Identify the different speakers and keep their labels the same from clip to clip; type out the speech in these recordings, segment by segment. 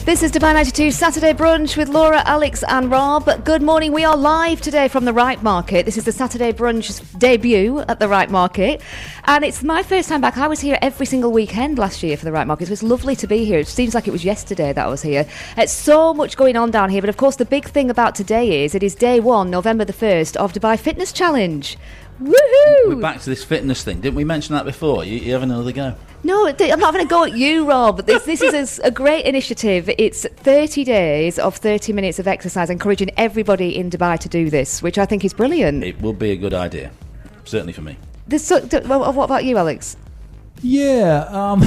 Speaker 1: This is Dubai 92 Saturday Brunch with Laura, Alex and Rob. Good morning. We are live today from the Right Market. This is the Saturday Brunch's debut at the Right Market. And it's my first time back. I was here every single weekend last year for the Right Market. So it's lovely to be here. It seems like it was yesterday that I was here. It's so much going on down here. But of course, the big thing about today is it is day one, November the 1st, of Dubai Fitness Challenge. Woohoo!
Speaker 2: We're back to this fitness thing. Didn't we mention that before? You having another go?
Speaker 1: No, I'm not having a go at you, Rob. This is a great initiative. It's 30 days of 30 minutes of exercise, encouraging everybody in Dubai to do this, which I think is brilliant.
Speaker 2: It will be a good idea, certainly for me.
Speaker 1: What about you, Alex?
Speaker 3: Yeah,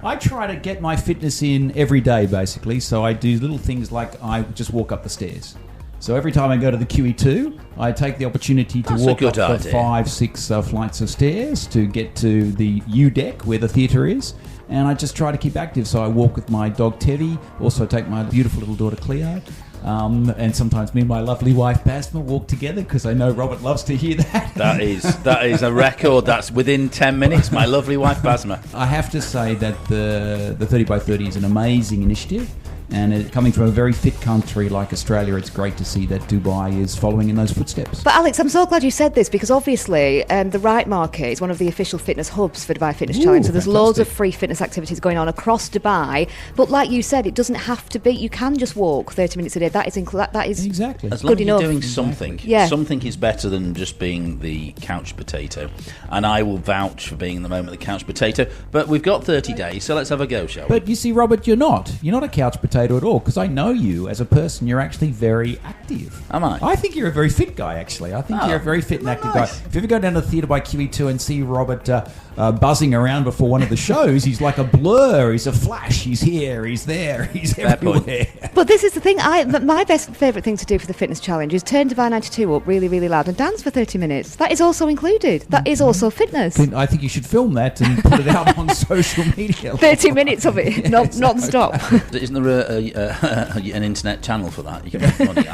Speaker 3: I try to get my fitness in every day, basically. So I do little things like I just walk up the stairs. So every time I go to the QE2, I take the opportunity to walk up the 5-6 flights of stairs to get to the U deck where the theatre is. And I just try to keep active. So I walk with my dog Teddy, also take my beautiful little daughter Cleo. And sometimes me and my lovely wife Basma walk together because I know Robert loves to hear that.
Speaker 2: That is a record. That's within 10 minutes. My lovely wife Basma.
Speaker 3: I have to say that the 30 by 30 is an amazing initiative. And coming from a very fit country like Australia, it's great to see that Dubai is following in those footsteps.
Speaker 1: But Alex, I'm so glad you said this because obviously the Right Market is one of the official fitness hubs for Dubai Fitness Challenge. So there's loads of free fitness activities going on across Dubai. But like you said, it doesn't have to be. You can just walk 30 minutes a day. That is
Speaker 3: exactly
Speaker 2: as long
Speaker 1: good
Speaker 2: as you're
Speaker 1: enough.
Speaker 2: doing something.
Speaker 1: Yeah.
Speaker 2: Something is better than just being the couch potato. And I will vouch for being at the moment the couch potato. But we've got 30 days, so let's have a go, shall we?
Speaker 3: But you see, Robert, you're not a couch potato at all because I know you as a person. You're actually very active.
Speaker 2: Am I?
Speaker 3: I think you're a very fit guy, actually. I think you're a very fit and active guy. If you ever go down to the theatre by QE2 and see Robert buzzing around before one of the shows, he's like a blur. He's a flash. He's here. He's there. He's everywhere.
Speaker 1: But this is the thing. My favourite thing to do for the fitness challenge is turn Dubai 92 up really, really loud and dance for 30 minutes. That is also included. That is also fitness.
Speaker 3: I think you should film that and put it out on social media.
Speaker 1: 30 minutes of it, non-stop.
Speaker 2: Isn't there an internet channel for that? You can make money.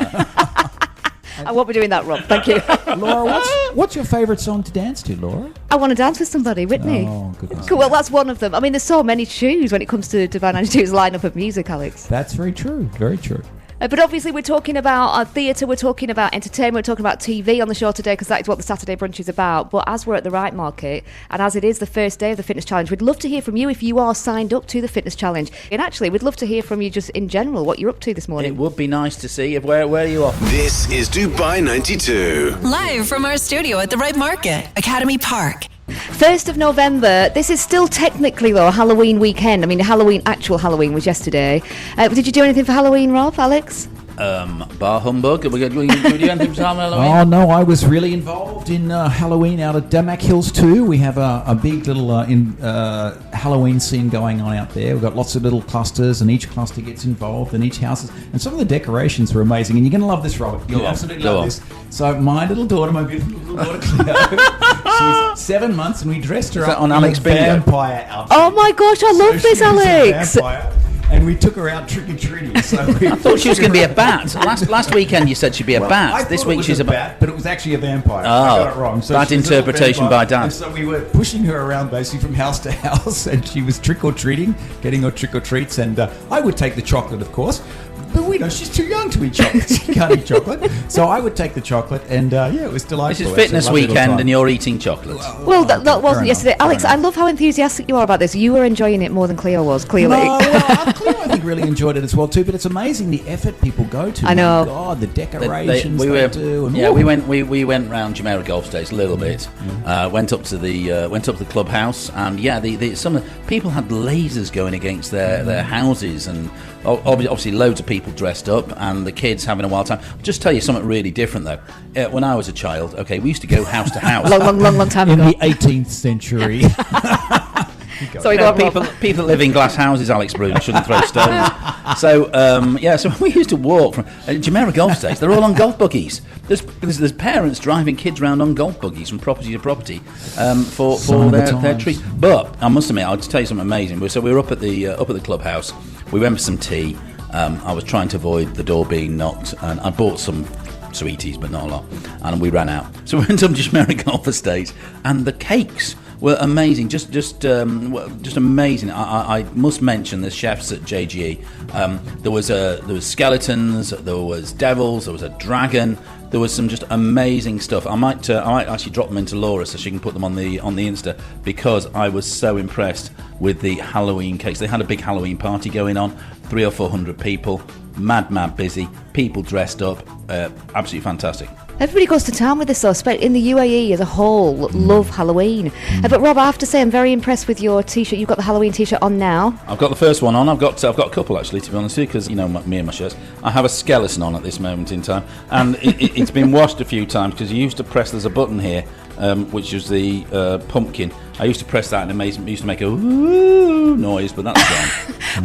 Speaker 1: I won't be doing that, Rob. Thank you.
Speaker 3: Laura, what's your favourite song to dance to, Laura?
Speaker 1: I want to dance with somebody, Whitney.
Speaker 3: Oh, goodness.
Speaker 1: Cool. Well, that's one of them. I mean, there's so many to choose when it comes to Dubai 92's lineup of music, Alex.
Speaker 3: That's very true. Very true.
Speaker 1: But obviously we're talking about theatre, we're talking about entertainment, we're talking about TV on the show today because that is what the Saturday Brunch is about. But as we're at the Right Market and as it is the first day of the Fitness Challenge, we'd love to hear from you if you are signed up to the Fitness Challenge. And actually, we'd love to hear from you just in general, what you're up to this morning.
Speaker 2: It would be nice to see. Where are you off?
Speaker 4: This is Dubai 92.
Speaker 5: Live from our studio at the Right Market, Academy Park.
Speaker 1: 1st of November. This is still technically, though, Halloween weekend. I mean, actual Halloween was yesterday. Did you do anything for Halloween, Rob, Alex?
Speaker 2: Bar humbug. Are we going to do anything for Halloween?
Speaker 3: Oh, no, I was really involved in Halloween out at Damac Hills too. We have a big little Halloween scene going on out there. We've got lots of little clusters and each cluster gets involved and each house and some of the decorations are amazing. And you're going to love this, Robert. You'll absolutely love this. So my little daughter, my beautiful little daughter Cleo, she's 7 months and we dressed her up
Speaker 2: on
Speaker 3: in
Speaker 2: Alex
Speaker 3: a vampire outfit.
Speaker 1: Oh my gosh, I love this, Alex.
Speaker 3: And we took her out trick-or-treating. So
Speaker 2: I thought she was going to be a bat. Last weekend you said she'd be a bat. This week she's a bat.
Speaker 3: But it was actually a vampire.
Speaker 2: Oh,
Speaker 3: I got it wrong. So
Speaker 2: bad interpretation by Dad.
Speaker 3: And so we were pushing her around basically from house to house and she was trick-or-treating, getting her trick-or-treats. And I would take the chocolate, of course. But we know she's too young to eat chocolate. She can't eat chocolate. So I would take the chocolate and it was delightful.
Speaker 2: This is fitness weekend and you're eating chocolate.
Speaker 1: Well, that wasn't yesterday. Alex, I love how enthusiastic you are about this. You were enjoying it more than Cleo was, clearly.
Speaker 3: Cleo, I think, really enjoyed it as well too. But it's amazing the effort people go to.
Speaker 1: I know.
Speaker 3: My God, the decorations they do. And
Speaker 2: we went round Jumeirah Golf Estates a little bit. Went up to the clubhouse, and some of the people had lasers going against their houses, and obviously loads of people dressed up, and the kids having a wild time. I'll just tell you something really different though. When I was a child, we used to go house to house.
Speaker 1: long time
Speaker 3: in
Speaker 1: ago.
Speaker 3: the 18th century.
Speaker 1: Sorry,
Speaker 2: people live in glass houses, Alex Bruce, shouldn't throw stones. So we used to walk from Jumeirah Golf Estates. They're all on golf buggies. There's parents driving kids around on golf buggies from property to property for their treats. But I must admit, I'll just tell you something amazing. So we were up at the clubhouse. We went for some tea. I was trying to avoid the door being knocked, and I bought some sweeties, but not a lot. And we ran out. So we went up to Jumeirah Golf Estate, and the cakes were amazing. Just amazing. I must mention the chefs at JGE. There was skeletons, there was devils, there was a dragon. There was some just amazing stuff. I might actually drop them into Laura so she can put them on the Insta, because I was so impressed with the Halloween cakes. They had a big Halloween party going on, 300 or 400 people, mad busy, people dressed up, absolutely fantastic.
Speaker 1: Everybody goes to town with this, though. In the UAE as a whole, love Halloween. But Rob, I have to say, I'm very impressed with your T-shirt. You've got the Halloween T-shirt on now.
Speaker 2: I've got the first one on. I've got a couple, actually, to be honest with you, because, you know, me and my shirts. I have a skeleton on at this moment in time, and it's been washed a few times, because you used to press, there's a button here, which is the pumpkin. I used to press that, and it used to make a woo noise, but that's gone.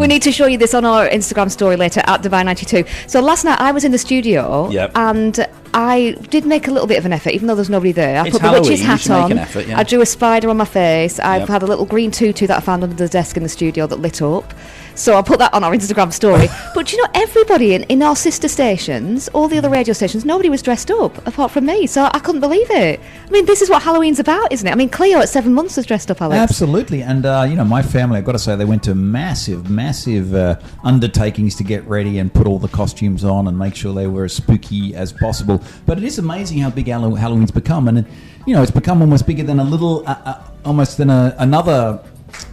Speaker 1: We need to show you this on our Instagram story later, at Divine92. So last night I was in the studio, and I did make a little bit of an effort, even though there's nobody there. I
Speaker 2: It's
Speaker 1: put the witch's
Speaker 2: Halloween, you
Speaker 1: hat
Speaker 2: should make
Speaker 1: on.
Speaker 2: an effort, yeah.
Speaker 1: I drew a spider on my face. I've had a little green tutu that I found under the desk in the studio that lit up. So I put that on our Instagram story. But you know, everybody in our sister stations, all the other radio stations, nobody was dressed up apart from me. So I couldn't believe it. I mean, this is what Halloween's about, isn't it? I mean, Cleo at 7 months was dressed up, Alex.
Speaker 3: Absolutely. And, you know, my family, I've got to say, they went to massive undertakings to get ready and put all the costumes on and make sure they were as spooky as possible. But it is amazing how big Halloween's become. And, you know, it's become almost bigger than another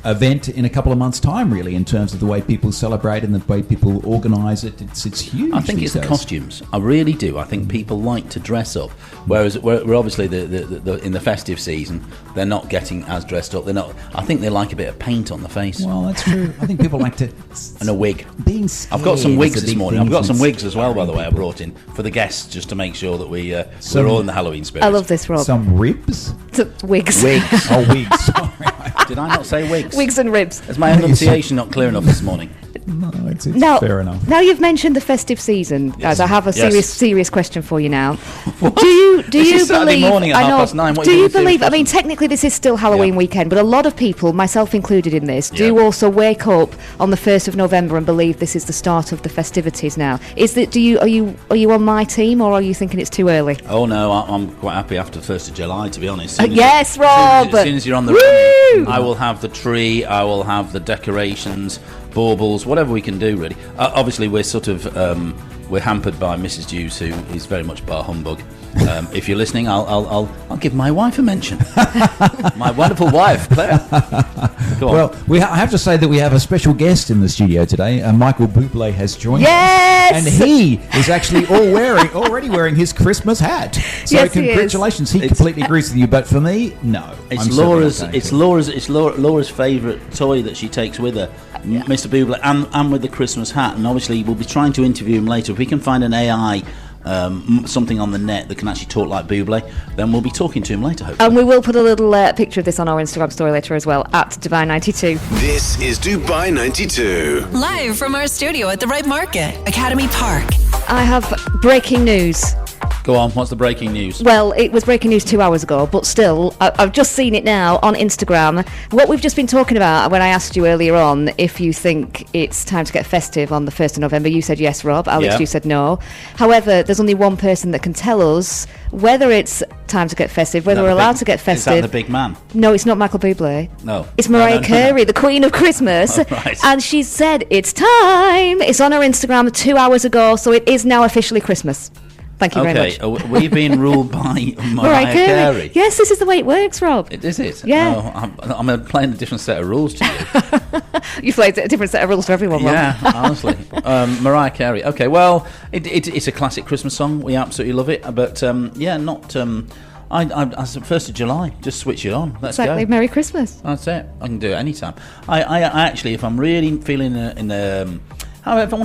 Speaker 3: event in a couple of months' time, really, in terms of the way people celebrate and the way people organise it. It's huge.
Speaker 2: I think it's the costumes. I really do. I think people like to dress up, whereas we're obviously the in the festive season, they're not getting as dressed up. They're not. I think they like a bit of paint on the face.
Speaker 3: Well, that's true. I think people like to
Speaker 2: and a wig.
Speaker 3: Being scared.
Speaker 2: I've got some wigs this morning. I've got some wigs as well, by the way. I
Speaker 3: people.
Speaker 2: brought in for the guests just to make sure that we're all in the Halloween spirit.
Speaker 1: I love this, Rob.
Speaker 3: Some ribs.
Speaker 1: Wigs.
Speaker 2: Wigs.
Speaker 3: Oh, wigs. Sorry.
Speaker 2: Did I not say wigs?
Speaker 1: Wigs and ribs.
Speaker 2: Is my enunciation not clear enough this morning?
Speaker 3: No, it's
Speaker 1: Now,
Speaker 3: fair enough.
Speaker 1: Now you've mentioned the festive season, guys. I have a serious question for you now.
Speaker 2: What?
Speaker 1: Do you
Speaker 2: This is Saturday
Speaker 1: believe?
Speaker 2: morning at
Speaker 1: I know.
Speaker 2: 9:30. What
Speaker 1: Do
Speaker 2: are
Speaker 1: you
Speaker 2: doing serious
Speaker 1: believe? I mean,
Speaker 2: question?
Speaker 1: technically, this is still Halloween weekend, but a lot of people, myself included in this, do
Speaker 2: Yeah.
Speaker 1: also wake up on the 1st of November and believe this is the start of the festivities. Now, is that? Are you on my team, or are you thinking it's too early?
Speaker 2: Oh no, I'm quite happy after the 1st of July, to be honest.
Speaker 1: Yes, Rob.
Speaker 2: As soon as you're on the
Speaker 1: Woo!
Speaker 2: run, I will have the tree, I will have the decorations, baubles, whatever we can do, really. Obviously, we're sort of we're hampered by Mrs. Hughes, who is very much bar humbug. If you're listening, I'll give my wife a mention. My wonderful wife, Claire. Go on.
Speaker 3: Well, I have to say that we have a special guest in the studio today. Michael Bublé has joined
Speaker 1: Yes!
Speaker 3: us. And he is actually already wearing his Christmas hat. So
Speaker 1: Yes, he is.
Speaker 3: congratulations. He completely agrees with you, but for me, no.
Speaker 2: It's
Speaker 3: I'm certainly
Speaker 2: Laura's.
Speaker 3: not going
Speaker 2: It's
Speaker 3: to.
Speaker 2: Laura's favourite toy that she takes with her, Mr. Bublé, and with the Christmas hat. And obviously, we'll be trying to interview him later. If we can find an AI, something on the net that can actually talk like Bublé, then we'll be talking to him later. Hopefully.
Speaker 1: And we will put a little picture of this on our Instagram story later as well, at Divine92.
Speaker 4: This is Dubai 92.
Speaker 5: Live from our studio at the Right Market, Academy Park.
Speaker 1: I have breaking news.
Speaker 2: Go on. What's the breaking news?
Speaker 1: Well, it was breaking news 2 hours ago, but still, I've just seen it now on Instagram. What we've just been talking about when I asked you earlier on if you think it's time to get festive on the 1st of November, you said yes, Rob. Alex,
Speaker 2: Yeah.
Speaker 1: you said no. However, there's only one person that can tell us whether it's time to get festive, whether
Speaker 2: Is
Speaker 1: we're
Speaker 2: that the
Speaker 1: allowed
Speaker 2: big-
Speaker 1: to get
Speaker 2: Is that
Speaker 1: festive.
Speaker 2: the big man?
Speaker 1: No, it's not Michael Bublé.
Speaker 2: No.
Speaker 1: It's Mariah
Speaker 2: No.
Speaker 1: Carey, the Queen of Christmas.
Speaker 2: Oh, right.
Speaker 1: And she said it's time. It's on her Instagram 2 hours ago, so it is now officially Christmas. Thank you very
Speaker 2: Okay.
Speaker 1: much.
Speaker 2: Are we being ruled by Mariah Carey?
Speaker 1: Yes, this is the way it works, Rob.
Speaker 2: Is it?
Speaker 1: Yeah.
Speaker 2: Oh, I'm playing a different set of rules to you.
Speaker 1: You've played a different set of rules for everyone, Rob.
Speaker 2: Yeah, honestly. Mariah Carey. Okay, well, it's a classic Christmas song. We absolutely love it. But, not... I 1st of July, just switch it on. Let's
Speaker 1: Exactly.
Speaker 2: go.
Speaker 1: Merry Christmas.
Speaker 2: That's it. I can do it anytime. I actually, if I'm really feeling however, if I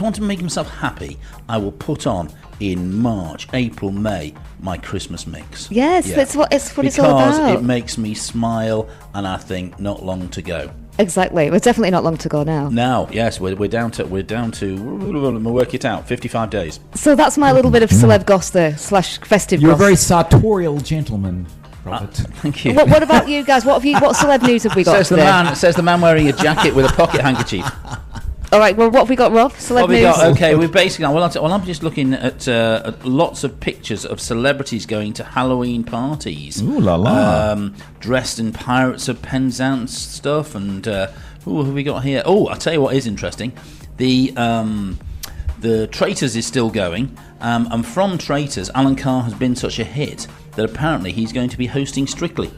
Speaker 2: want to make myself happy, I will put on in March, April, May my Christmas mix.
Speaker 1: Yes,
Speaker 2: Yeah.
Speaker 1: that's what it's all
Speaker 2: Because
Speaker 1: about.
Speaker 2: it makes me smile, and I think not long to go.
Speaker 1: Exactly. Well, it's definitely not long to go now.
Speaker 2: Now, yes, we're down to we'll work it out. 55 days.
Speaker 1: So that's my little bit of celeb goss there, / festive
Speaker 3: You're a
Speaker 1: goss.
Speaker 3: very sartorial gentleman, Robert.
Speaker 2: Thank you.
Speaker 1: What about you guys? What celeb news have we got
Speaker 2: Says the
Speaker 1: today?
Speaker 2: man wearing a jacket with a pocket handkerchief.
Speaker 1: All right, well, what have we got, Rob? Celeb
Speaker 2: What we
Speaker 1: news?
Speaker 2: got? Okay, we've basically. Well, I'm just looking at lots of pictures of celebrities going to Halloween parties.
Speaker 3: Ooh la la.
Speaker 2: Dressed in Pirates of Penzance stuff, and who have we got here? Oh, I'll tell you what is interesting. The Traitors is still going, and from Traitors, Alan Carr has been such a hit that apparently he's going to be hosting Strictly.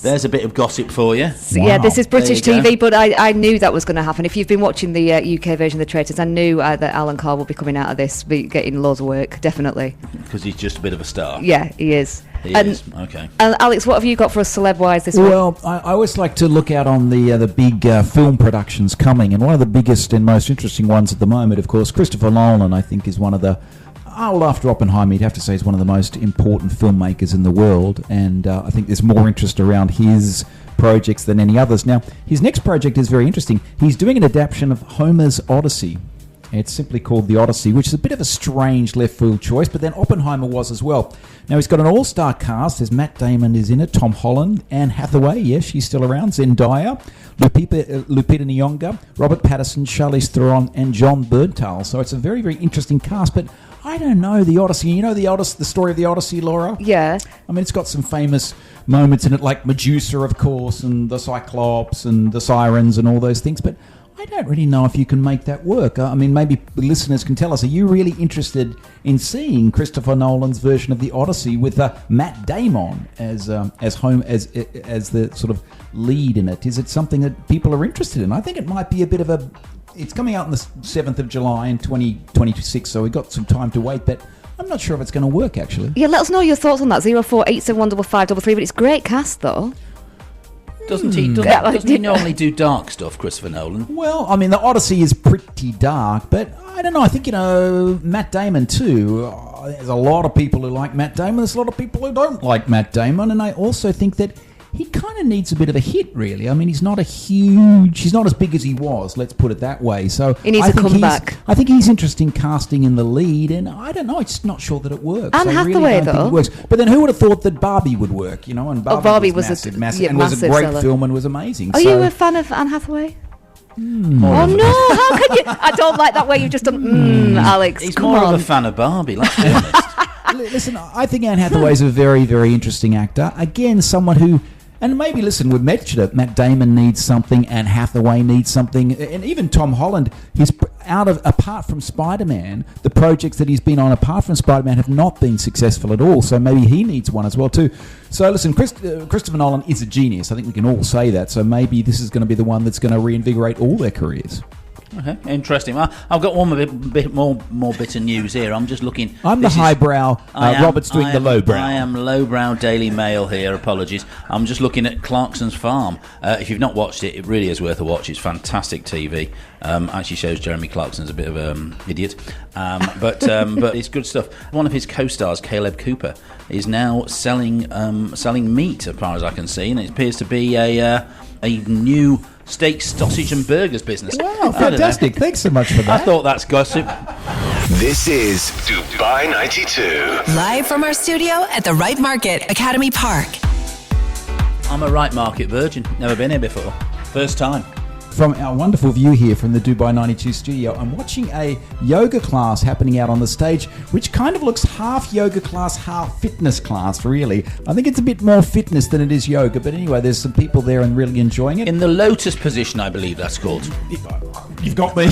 Speaker 2: There's a bit of gossip for you.
Speaker 1: So, yeah, this is British
Speaker 2: There you
Speaker 1: TV, but I knew that was going to happen. If you've been watching the UK version of The Traitors, I knew that Alan Carr will be coming out of this, be getting loads of work, definitely.
Speaker 2: Because he's just a bit of a star.
Speaker 1: Yeah, he is.
Speaker 2: He is, okay.
Speaker 1: And Alex, what have you got for us celeb-wise this week?
Speaker 3: Well, I always like to look out on the big film productions coming, and one of the biggest and most interesting ones at the moment, of course, Christopher Nolan, I think, is one of the... well, after Oppenheimer, you'd have to say he's one of the most important filmmakers in the world, and I think there's more interest around his projects than any others. Now, his next project is very interesting. He's doing an adaptation of Homer's Odyssey. It's simply called The Odyssey, which is a bit of a strange left-field choice, but then Oppenheimer was as well. Now, he's got an all-star cast. There's Matt Damon is in it, Tom Holland, Anne Hathaway, yes, she's still around, Zendaya, Lupita Nyong'o, Robert Pattinson, Charlize Theron, and John Bernthal. So it's a very, very interesting cast, but I don't know, the Odyssey. You know the story of the Odyssey, Laura?
Speaker 1: Yeah.
Speaker 3: I mean, it's got some famous moments in it, like Medusa, of course, and the Cyclops and the Sirens and all those things, but I don't really know if you can make that work. I mean, maybe the listeners can tell us. Are you really interested in seeing Christopher Nolan's version of the Odyssey with Matt Damon as the sort of lead in it? Is it something that people are interested in? I think it might be a bit of a... It's coming out on the 7th of July in 2026, so we've got some time to wait, but I'm not sure if it's going to work, actually.
Speaker 1: Yeah, let us know your thoughts on that. 0487155533, but it's great cast, though.
Speaker 2: Doesn't he normally do dark stuff, Christopher Nolan?
Speaker 3: Well, I mean, the Odyssey is pretty dark, but I don't know. I think, Matt Damon, too. There's a lot of people who like Matt Damon. There's a lot of people who don't like Matt Damon, and I also think that he kind of needs a bit of a hit, really. I mean, he's not as big as he was, let's put it that way. So
Speaker 1: he needs a comeback.
Speaker 3: I think he's interested in casting in the lead, and I don't know, I'm just not sure that it works.
Speaker 1: Anne Hathaway,
Speaker 3: really though. It works. But then who would have thought that Barbie would work, And Barbie was massive, and was a great
Speaker 1: seller.
Speaker 3: film and was amazing.
Speaker 1: Are you a fan of Anne Hathaway? Oh no! How can you? I don't like that way you've just done. Alex,
Speaker 2: he's
Speaker 1: come
Speaker 2: more
Speaker 1: on.
Speaker 2: of a fan of Barbie. Let's be honest.
Speaker 3: Listen, I think Anne Hathaway's a very, very interesting actor. Again, someone who... And maybe, listen, we've mentioned it, Matt Damon needs something, Anne Hathaway needs something, and even Tom Holland, apart from Spider-Man, the projects that he's been on apart from Spider-Man have not been successful at all, so maybe he needs one as well too. So listen, Christopher Nolan is a genius, I think we can all say that, so maybe this is going to be the one that's going to reinvigorate all their careers.
Speaker 2: Okay, interesting. Well, I've got one bit more bit of news here. I'm just looking.
Speaker 3: I'm the highbrow. Robert's doing the lowbrow.
Speaker 2: I am lowbrow Daily Mail here. Apologies. I'm just looking at Clarkson's Farm. If you've not watched it, it really is worth a watch. It's fantastic TV. Actually shows Jeremy Clarkson's a bit of an idiot, but it's good stuff. One of his co-stars, Caleb Cooper, is now selling meat, as far as I can see, and it appears to be a new steak, sausage and burgers business.
Speaker 3: Wow, fantastic. Thanks so much for that.
Speaker 2: I thought that's gossip.
Speaker 4: This is Dubai 92.
Speaker 5: Live from our studio at the Right Market, Academy Park.
Speaker 2: I'm a Right Market virgin. Never been here before. First time.
Speaker 3: From our wonderful view here from the Dubai 92 studio, I'm watching a yoga class happening out on the stage, which kind of looks half yoga class, half fitness class, really. I think it's a bit more fitness than it is yoga, but anyway, there's some people there and really enjoying it.
Speaker 2: In the lotus position, I believe that's called.
Speaker 3: You've got me.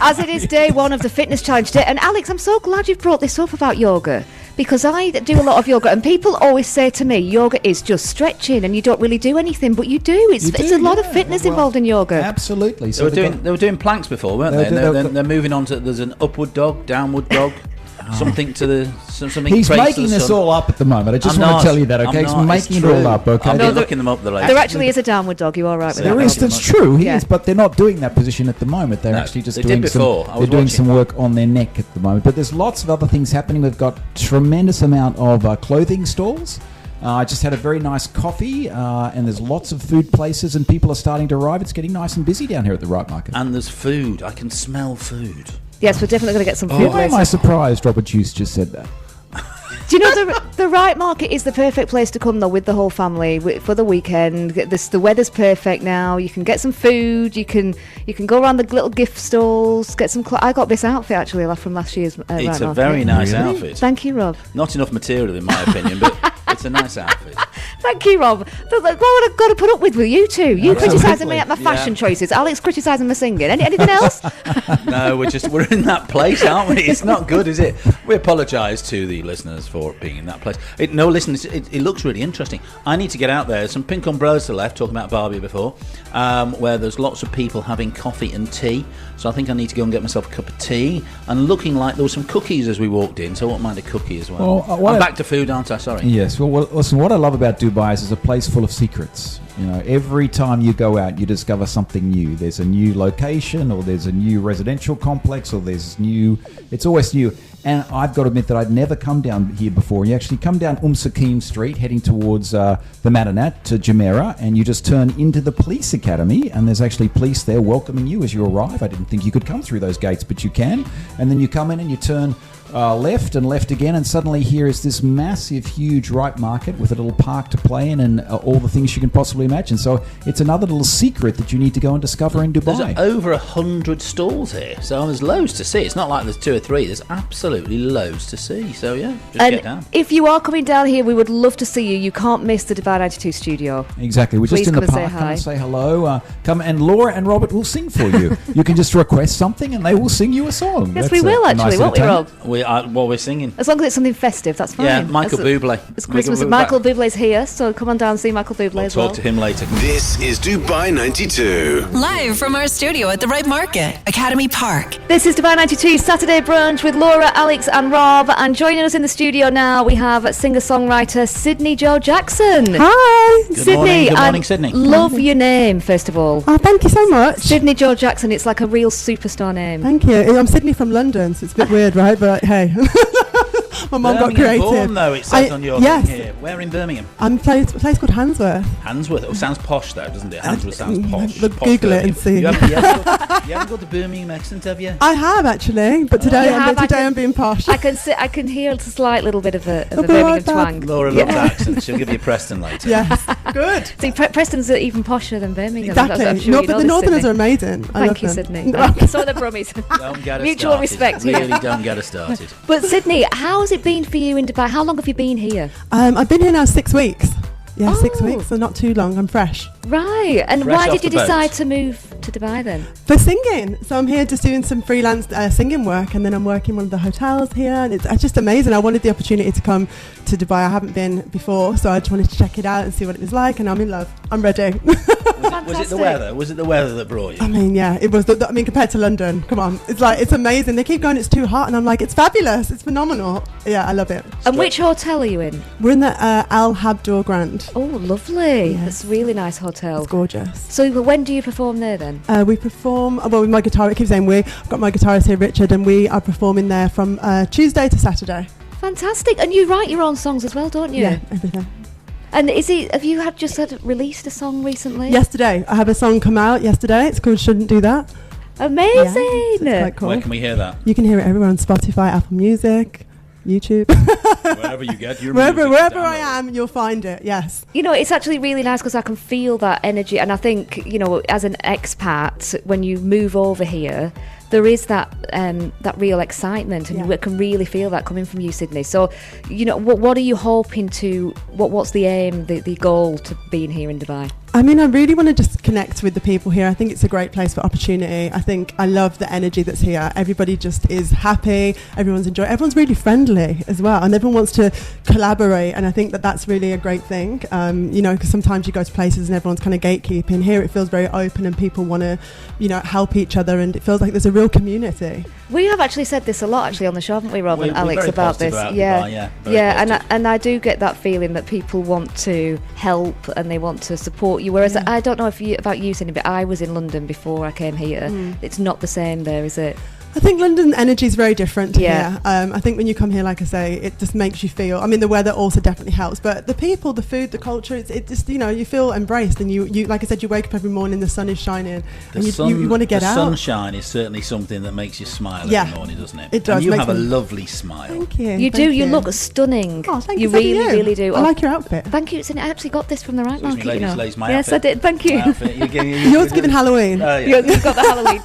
Speaker 1: As it is day one of the fitness challenge day, and Alex, I'm so glad you've brought this up about yoga, because I do a lot of yoga, and people always say to me, yoga is just stretching and you don't really do anything, but you do. It's a lot of fitness involved in yoga.
Speaker 3: Absolutely.
Speaker 2: So they were doing planks before, weren't they? They're moving on to, there's an upward dog, downward dog, something to the... something.
Speaker 3: He's making this all up at the moment. I just want to tell you that, okay? He's making it all up, okay?
Speaker 2: I'm not looking them up the
Speaker 1: There actually is a downward dog, you all right with that?
Speaker 3: There is, that's true, he is, but they're not doing that position at the moment. They're actually just doing some work on their neck at the moment. But there's lots of other things happening. We've got tremendous amount of clothing stalls. I just had a very nice coffee, and there's lots of food places, and people are starting to arrive. It's getting nice and busy down here at the Right Market.
Speaker 2: And there's food. I can smell food.
Speaker 1: Yes, we're definitely going to get some food.
Speaker 3: Why am I surprised Robert Juice just said that?
Speaker 1: Do you know the Right Market is the perfect place to come though with the whole family for the weekend. The weather's perfect now. You can get some food. You can go around the little gift stalls. Get some. I got this outfit actually from last year's.
Speaker 2: It's
Speaker 1: Right
Speaker 2: a
Speaker 1: Market.
Speaker 2: very nice outfit.
Speaker 1: Thank you, Rob.
Speaker 2: Not enough material in my opinion, but it's a nice outfit.
Speaker 1: Thank you, Rob. What I've got to put up with you two. You criticising me at my fashion choices. Alex criticising my singing. Anything else?
Speaker 2: No, we're in that place, aren't we? It's not good, is it? We apologise to the listeners for being in that place. Listen, it looks really interesting. I need to get out there. There's some pink umbrellas to the left, talking about Barbie before, where there's lots of people having coffee and tea. So I think I need to go and get myself a cup of tea. And looking like there were some cookies as we walked in, so I won't mind a cookie as well. I'm back to food, aren't I? Sorry.
Speaker 3: Yes. Well, listen, what I love about Dubai is it's a place full of secrets. You know, every time you go out, you discover something new. There's a new location, or there's a new residential complex, or it's always new. And I've got to admit that I'd never come down here before. You actually come down Sakim Street, heading towards the Madinat to Jumeirah, and you just turn into the police academy, and there's actually police there welcoming you as you arrive. I didn't think you could come through those gates, but you can. And then you come in and you turn left and left again, and suddenly here is this massive, huge Right Market with a little park to play in and all the things you can possibly imagine. So it's another little secret that you need to go and discover in Dubai.
Speaker 2: There's over 100 stalls here, so there's loads to see. It's not like there's 2 or 3. There's absolutely loads to see. So yeah, just get down.
Speaker 1: If you are coming down here, we would love to see you. You can't miss the Dubai 92 studio.
Speaker 3: Exactly. We're just in the park. Come and say hello. Come, and Laura and Robert will sing for you. You can just request something and they will sing you a song.
Speaker 1: Yes, we will actually, won't we, Rob?
Speaker 2: We're singing.
Speaker 1: As long as it's something festive, that's fine.
Speaker 2: Yeah, Michael Bublé.
Speaker 1: It's Christmas. Michael Bublé's here, so come on down and see Michael Bublé as well.
Speaker 2: Talk to him later.
Speaker 4: This is Dubai 92.
Speaker 5: Live from our studio at the Right Market, Academy Park.
Speaker 1: This is Dubai 92 Saturday Brunch with Laura, Alex and Rob. And joining us in the studio now, we have singer-songwriter Sydney Jo Jackson.
Speaker 6: Hi.
Speaker 1: Sydney.
Speaker 2: Good morning, Sydney.
Speaker 1: Love your name, first of all.
Speaker 6: Oh, thank you so much.
Speaker 1: Sydney Jo Jackson, it's like a real superstar name.
Speaker 6: Thank you. I'm Sydney from London, so it's a bit weird, right? But hey. My mum got creative.
Speaker 2: Born, though, it says on your thing here. Where in Birmingham?
Speaker 6: I'm a place called Handsworth.
Speaker 2: Handsworth? Oh, sounds posh, though, doesn't it? Handsworth sounds posh.
Speaker 6: Look, Google it and see.
Speaker 2: You haven't got the Birmingham accent, have you?
Speaker 6: I have, actually. But today I'm being posh.
Speaker 1: I can hear a slight little bit of a Birmingham twang.
Speaker 2: Laura loves accents. She'll give you Preston later.
Speaker 6: Yes. Good.
Speaker 1: See, Preston's even posher than Birmingham.
Speaker 6: Exactly.
Speaker 1: I'm sure
Speaker 6: but the Northerners are amazing.
Speaker 1: Thank you, Sydney. So are the Brummies.
Speaker 2: Don't get us
Speaker 1: Mutual
Speaker 2: started.
Speaker 1: respect.
Speaker 2: Really don't get us started.
Speaker 1: But Sydney, how has it been for you in Dubai? How long have you been here?
Speaker 6: I've been here now 6 weeks. Yeah, 6 weeks, so not too long. I'm fresh.
Speaker 1: Right. And
Speaker 2: Fresh
Speaker 1: why
Speaker 2: off
Speaker 1: did you
Speaker 2: the boat.
Speaker 1: decide to move to Dubai then?
Speaker 6: For singing. So I'm here just doing some freelance singing work, and then I'm working in one of the hotels here, and it's just amazing. I wanted the opportunity to come to Dubai. I haven't been before, so I just wanted to check it out and see what it was like, and I'm in love. I'm ready.
Speaker 2: Was it the weather? Was it the weather that brought you?
Speaker 6: I mean, yeah, it was. Compared to London, come on, it's amazing. They keep going, it's too hot, and I'm like, it's fabulous, it's phenomenal. Yeah, I love it.
Speaker 1: And which hotel are you in?
Speaker 6: We're in the Al Habdoor Grand.
Speaker 1: Oh, lovely.
Speaker 6: Yes.
Speaker 1: That's a really nice hotel.
Speaker 6: It's gorgeous.
Speaker 1: So when do you perform there then?
Speaker 6: We perform, with my guitar, I keep saying I've got my guitarist here, Richard, and we are performing there from Tuesday to Saturday.
Speaker 1: Fantastic. And you write your own songs as well, don't you?
Speaker 6: Yeah, everything.
Speaker 1: And have you released a song recently?
Speaker 6: Yesterday. I have a song come out yesterday. It's called Shouldn't Do That.
Speaker 1: Amazing.
Speaker 6: Yeah, it's quite cool.
Speaker 2: Where can we hear that?
Speaker 6: You can hear it everywhere on Spotify, Apple Music, YouTube.
Speaker 2: Wherever you get your
Speaker 6: wherever
Speaker 2: music,
Speaker 6: I am, you'll find it. Yes.
Speaker 1: You know, it's actually really nice because I can feel that energy, and I think, you know, as an expat, when you move over here, there is that real excitement, and you can really feel that coming from you, Sydney. So, you know, what are you hoping to? What's the aim, the goal to being here in Dubai?
Speaker 6: I mean, I really want to just connect with the people here. I think it's a great place for opportunity. I think I love the energy that's here. Everybody just is happy. Everyone's enjoying. Everyone's really friendly as well, and everyone wants to collaborate. And I think that's really a great thing. You know, because sometimes you go to places and everyone's kind of gatekeeping. Here, it feels very open, and people want to, you know, help each other, and it feels like there's a real community.
Speaker 1: We have actually said this a lot, actually, on the show, haven't we, Rob and Alex, about this? And I do get that feeling that people want to help and they want to support you. Whereas I don't know about you, Sydney, but I was in London before I came here. It's not the same there, is it?
Speaker 6: I think London energy is very different to
Speaker 1: Yeah.
Speaker 6: here. I think when you come here, like I say, it just makes you feel. I mean, the weather also definitely helps, but the people, the food, the culture, it just, you know, you feel embraced, and you like I said, you wake up every morning, the sun is shining, and you want to get
Speaker 2: the
Speaker 6: out.
Speaker 2: sunshine is certainly something that makes you smile
Speaker 6: Yeah.
Speaker 2: every morning, doesn't it?
Speaker 6: It does,
Speaker 2: And you
Speaker 6: makes
Speaker 2: have a
Speaker 6: me-
Speaker 2: lovely smile.
Speaker 6: Thank you.
Speaker 1: You do.
Speaker 6: thank
Speaker 1: You look stunning.
Speaker 6: Oh, thank
Speaker 1: you.
Speaker 6: you. So do
Speaker 1: really,
Speaker 6: you.
Speaker 1: really do.
Speaker 6: I like your outfit.
Speaker 1: Thank you. Sydney. I actually got this from the right
Speaker 2: Excuse me,
Speaker 1: market.
Speaker 2: ladies, ladies, my
Speaker 1: yes,
Speaker 2: outfit.
Speaker 1: I did. Thank you.
Speaker 2: My outfit.
Speaker 6: Yours giving Halloween.
Speaker 1: You've got the Halloween.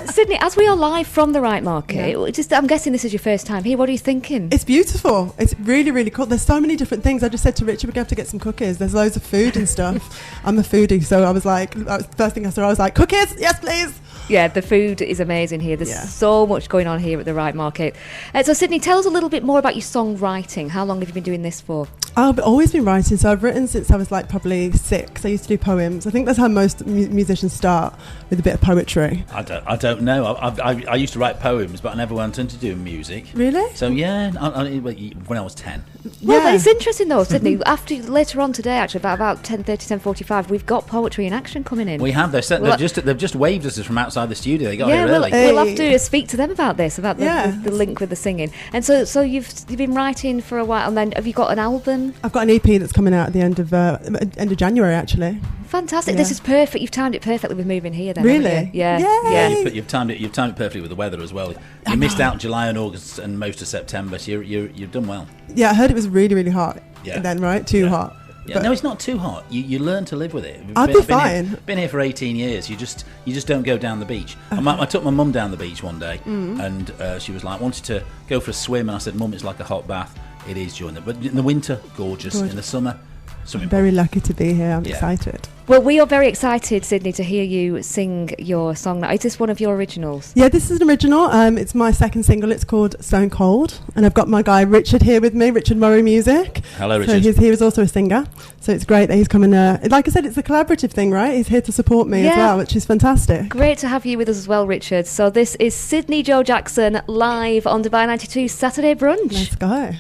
Speaker 1: Sydney, as we are live from the right market, I'm guessing this is your first time here. What are you thinking?
Speaker 6: It's beautiful. It's really, really cool. There's so many different things. I just said to Richard, we're going to have to get some cookies. There's loads of food and stuff. I'm a foodie, so I was like, first thing I saw, I was like, cookies, yes, please.
Speaker 1: Yeah, the food is amazing here. There's so much going on here at the right market. So, Sydney, tell us a little bit more about your songwriting. How long have you been doing this for?
Speaker 6: I've always been writing, so I've written since I was like probably 6. I used to do poems. I think that's how most musicians start, with a bit of poetry.
Speaker 2: I don't know. I used to write poems, but I never went into doing music.
Speaker 6: Really?
Speaker 2: So yeah, when I was 10.
Speaker 1: Well,
Speaker 6: Yeah.
Speaker 1: it's interesting though, Sydney. Later on today, actually, about 10:30, 10:45, we've got poetry in action coming in.
Speaker 2: We have.
Speaker 1: Well,
Speaker 2: They've just waved us from outside the studio. They got
Speaker 1: yeah,
Speaker 2: here
Speaker 1: we'll,
Speaker 2: early.
Speaker 1: we'll have to speak to them about this, about
Speaker 6: Yeah.
Speaker 1: the link with the singing. And so you've been writing for a while, and then have you got an album?
Speaker 6: I've got an EP that's coming out at the end of January, actually.
Speaker 1: Fantastic!
Speaker 6: Yeah.
Speaker 1: This is perfect. You've timed it perfectly with moving here. Then,
Speaker 6: Really?
Speaker 1: haven't you? Yeah,
Speaker 6: Yay!
Speaker 1: yeah.
Speaker 2: You've timed it perfectly with the weather as well. You missed out July and August and most of September. So you've done well.
Speaker 6: Yeah, I heard it was really, really hot.
Speaker 2: Yeah.
Speaker 6: Then, right? Too
Speaker 2: Yeah.
Speaker 6: hot.
Speaker 2: Yeah,
Speaker 6: But-
Speaker 2: no, it's not too hot. You learn to live with it.
Speaker 6: I'll be fine.
Speaker 2: Been here for 18 years. You just don't go down the beach. I took my mum down the beach one day, and she was like, wanted to go for a swim, and I said, Mum, it's like a hot bath. It is during but in the winter, gorgeous. In the summer, swimming pool.
Speaker 6: Very lucky to be here. I'm
Speaker 2: Yeah.
Speaker 6: excited.
Speaker 1: Well, we are very excited, Sydney, to hear you sing your song now. Is this one of your originals?
Speaker 6: Yeah, this is an original. It's my second single. It's called Stone Cold. And I've got my guy Richard here with me, Richard Murray Music.
Speaker 2: Hello,
Speaker 6: So
Speaker 2: Richard.
Speaker 6: he was also a singer. So it's great that he's coming. Like I said, it's a collaborative thing, right? He's here to support me as
Speaker 1: Yeah.
Speaker 6: well, which is fantastic.
Speaker 1: Great to have you with us as well, Richard. So this is Sydney Joe Jackson live on Dubai 92 Saturday Brunch.
Speaker 6: Let's go.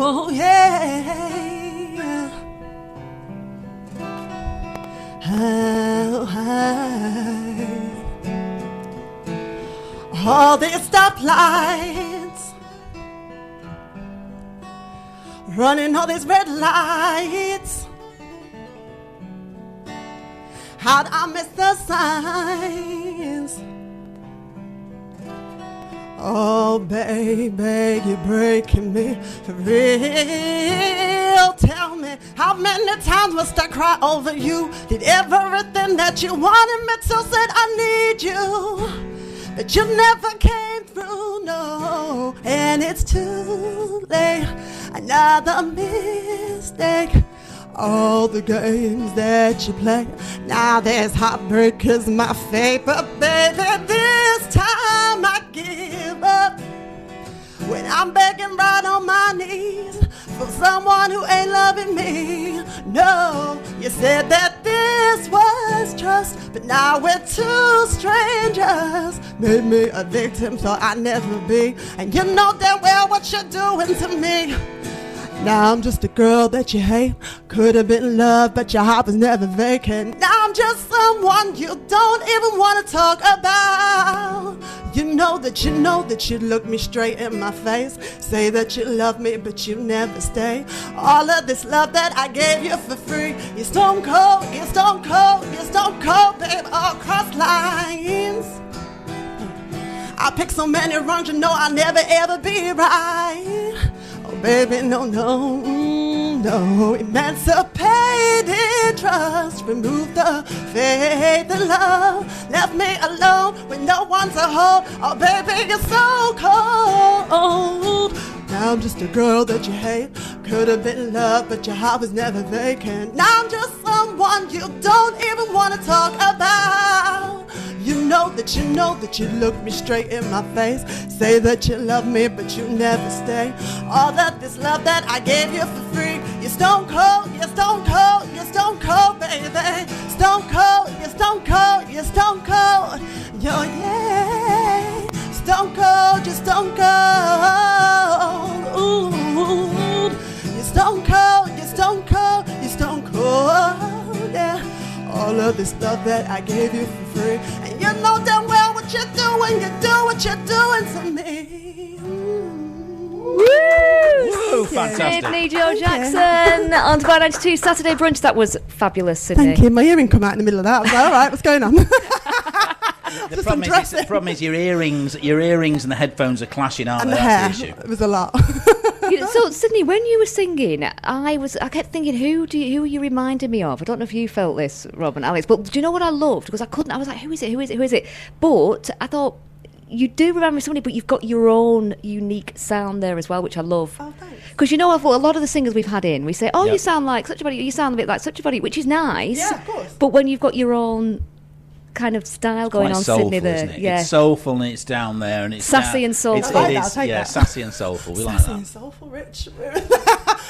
Speaker 6: Oh yeah. How high. All these stoplights, running all these red lights. How'd I miss the signs? Oh, baby, you're breaking me for real. Tell me, how many times must I cry over you? Did everything that you wanted me to said I need you, but you never came through, no. And it's too late, another mistake. All the games that you play, now there's heartbreak is my fate. But baby, this time I give up, when I'm begging right on my knees for someone who ain't loving me. No, you said that this was trust, but now we're two strangers. Made me a victim, so I'd never be. And you know damn well what you're doing to me. Now I'm just a girl that you hate. Could have been loved, but your heart was never vacant. Now I'm just someone you don't even want to talk about. You know that you look me straight in my face. Say that you love me, but you never stay. All of this love that I gave you for free. You're stone cold, you're stone cold, you're stone cold, babe, all cross lines. I picked so many wrongs, you know I'll never ever be right. Oh baby, no, no, no. Emancipated trust, remove the faith and love. Left me alone with no one to hold. Oh baby, you're so cold. Now I'm just a girl that you hate. Could have been loved, but your heart was never vacant. Now I'm just someone you don't even want to talk about. You know that you look me straight in my face. Say that you love me, but you never stay. All of this love that I gave you for free. You're stone cold, you're stone cold, you're stone cold, baby. Stone cold, you're stone cold, you're stone cold. Yo, yeah. Stone cold, you're stone cold. Ooh, You're stone cold, you're stone cold, you're stone cold, yeah. All of this love that I gave you for free, and you know damn well what you're doing. You do what you're doing to me.
Speaker 2: Woo, fantastic.
Speaker 1: Sydney Joe Jackson on Dubai 92 Saturday Brunch. That was fabulous, Sydney.
Speaker 6: Thank you. My earring come out in the middle of that. I was like, all right, what's going on?
Speaker 2: The problem is your earrings and the headphones are clashing, aren't
Speaker 6: And
Speaker 2: they?
Speaker 6: the
Speaker 2: That's
Speaker 6: hair.
Speaker 2: the issue.
Speaker 6: It was a lot.
Speaker 1: So Sydney, when you were singing, I kept thinking, who are you reminding me of? I don't know if you felt this, Rob and Alex, but do you know what I loved? Because I was like, who is it? But I thought, you do remember somebody, but you've got your own unique sound there as well, which I love.
Speaker 6: Oh, thanks.
Speaker 1: Because a lot of the singers we've had in, we say, oh,
Speaker 2: Yep.
Speaker 1: you sound like such a body, you sound a bit like such a body, which is nice.
Speaker 6: Yeah, of course.
Speaker 1: But when you've got your own kind of style going
Speaker 2: Quite
Speaker 1: on,
Speaker 2: soulful,
Speaker 1: Sydney, there,
Speaker 2: isn't it?
Speaker 1: yeah,
Speaker 2: It's soulful and it's down there and it's
Speaker 1: Sassy
Speaker 2: down-
Speaker 1: and soulful.
Speaker 6: I like
Speaker 2: It
Speaker 6: that,
Speaker 2: is,
Speaker 6: I'll take
Speaker 2: yeah,
Speaker 6: that.
Speaker 2: sassy and soulful. We like
Speaker 6: Sassy
Speaker 2: that.
Speaker 6: and soulful, Rich.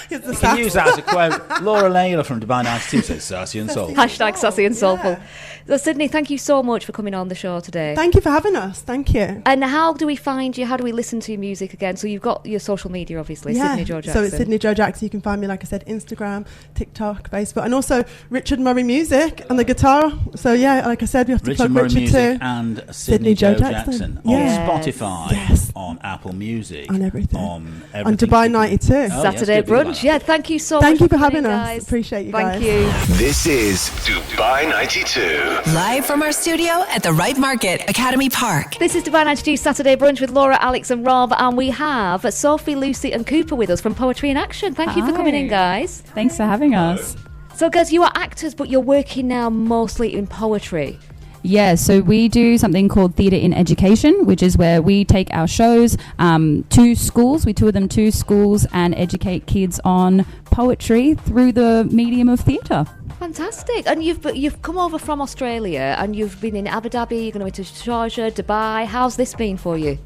Speaker 6: Here's the
Speaker 2: You
Speaker 6: sass.
Speaker 2: can use that as a quote. Laura Layla from Dubai 92 says sassy and soulful.
Speaker 1: Hashtag sassy and soulful.
Speaker 6: Yeah.
Speaker 1: So Sydney, thank you so much for coming on the show today.
Speaker 6: Thank you for having us. Thank you.
Speaker 1: And how do we find you? How do we listen to your music again? So you've got your social media, obviously, Sydney Joe Jackson.
Speaker 6: So it's Sydney Joe Jackson. You can find me, like I said, Instagram, TikTok, Facebook, and also Richard Murray Music on the guitar. So yeah, like I said, we have to
Speaker 2: Richard
Speaker 6: plug
Speaker 2: Murray
Speaker 6: Richard
Speaker 2: Music
Speaker 6: too.
Speaker 2: and Sydney Joe Jackson on
Speaker 6: Yeah.
Speaker 2: Spotify,
Speaker 6: Yes.
Speaker 2: on Apple Music,
Speaker 6: On everything.
Speaker 2: on
Speaker 6: On Dubai 92.
Speaker 2: Oh, yes,
Speaker 1: Saturday
Speaker 2: good, we like
Speaker 1: Brunch.
Speaker 2: that.
Speaker 1: Yeah, thank you so much.
Speaker 6: Thank you for
Speaker 1: coming
Speaker 6: having
Speaker 1: in,
Speaker 6: us.
Speaker 1: guys.
Speaker 6: Appreciate you
Speaker 1: Thank
Speaker 6: guys.
Speaker 1: you.
Speaker 4: This is Dubai 92.
Speaker 5: Live from our studio at the Right Market, Academy Park.
Speaker 1: This is Dubai 92 Saturday Brunch with Laura, Alex and Rob, and we have Sophie, Lucy and Cooper with us from Poetry in Action. Thank you for coming in, guys.
Speaker 7: Thanks for having us.
Speaker 1: So, guys, you are actors, but you're working now mostly in poetry.
Speaker 7: Yeah, so we do something called Theatre in Education, which is where we take our shows to schools. We tour them to schools and educate kids on poetry through the medium of theatre.
Speaker 1: Fantastic. And you've come over from Australia and you've been in Abu Dhabi, you're going to Sharjah, Dubai. How's this been for you?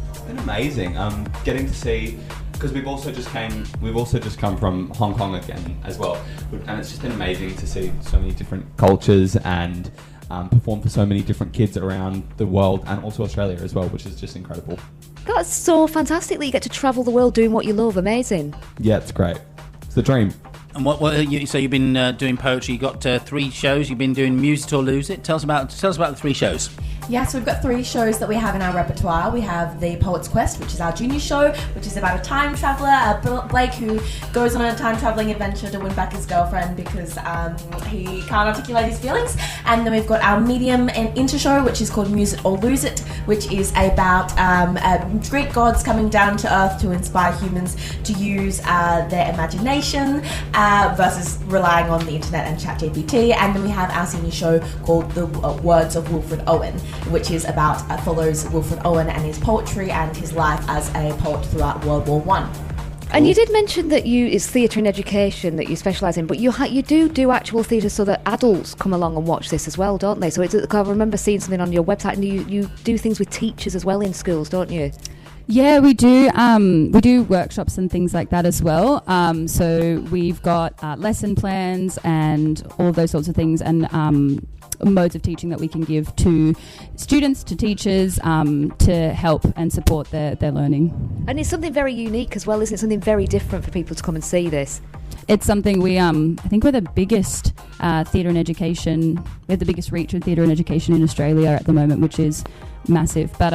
Speaker 8: It's been amazing. Getting to see, because we've also just come from Hong Kong again as well, and it's just been amazing to see so many different cultures and perform for so many different kids around the world and also Australia as well, which is just incredible.
Speaker 1: That's so fantastic that you get to travel the world doing what you love. Amazing.
Speaker 8: Yeah, it's great. It's the dream.
Speaker 2: And so you've been doing poetry. You got 3 shows. You've been doing Muse It or Lose It. Tell us about the 3 shows.
Speaker 9: Yes, we've got 3 shows that we have in our repertoire. We have the Poet's Quest, which is our junior show, which is about a time traveller, Blake, who goes on a time travelling adventure to win back his girlfriend because he can't articulate his feelings. And then we've got our medium and inter show, which is called Muse It or Lose It, which is about Greek gods coming down to earth to inspire humans to use their imagination versus relying on the internet and ChatGPT. And then we have our senior show called The Words of Wilfred Owen, which is about follows Wilfred Owen and his poetry and his life as a poet throughout World War I.
Speaker 1: And you did mention that it's theatre in education that you specialise in, but you do actual theatre so that adults come along and watch this as well, don't they? So I remember seeing something on your website, and you do things with teachers as well in schools, don't you?
Speaker 7: Yeah, we do. We do workshops and things like that as well. So we've got lesson plans and all those sorts of things, and modes of teaching that we can give to students, to teachers, to help and support their learning.
Speaker 1: And it's something very unique as well, isn't it? Something very different for people to come and see this.
Speaker 7: It's something we, I think we're the biggest theatre and education, we have the biggest reach of theatre and education in Australia at the moment, which is massive. But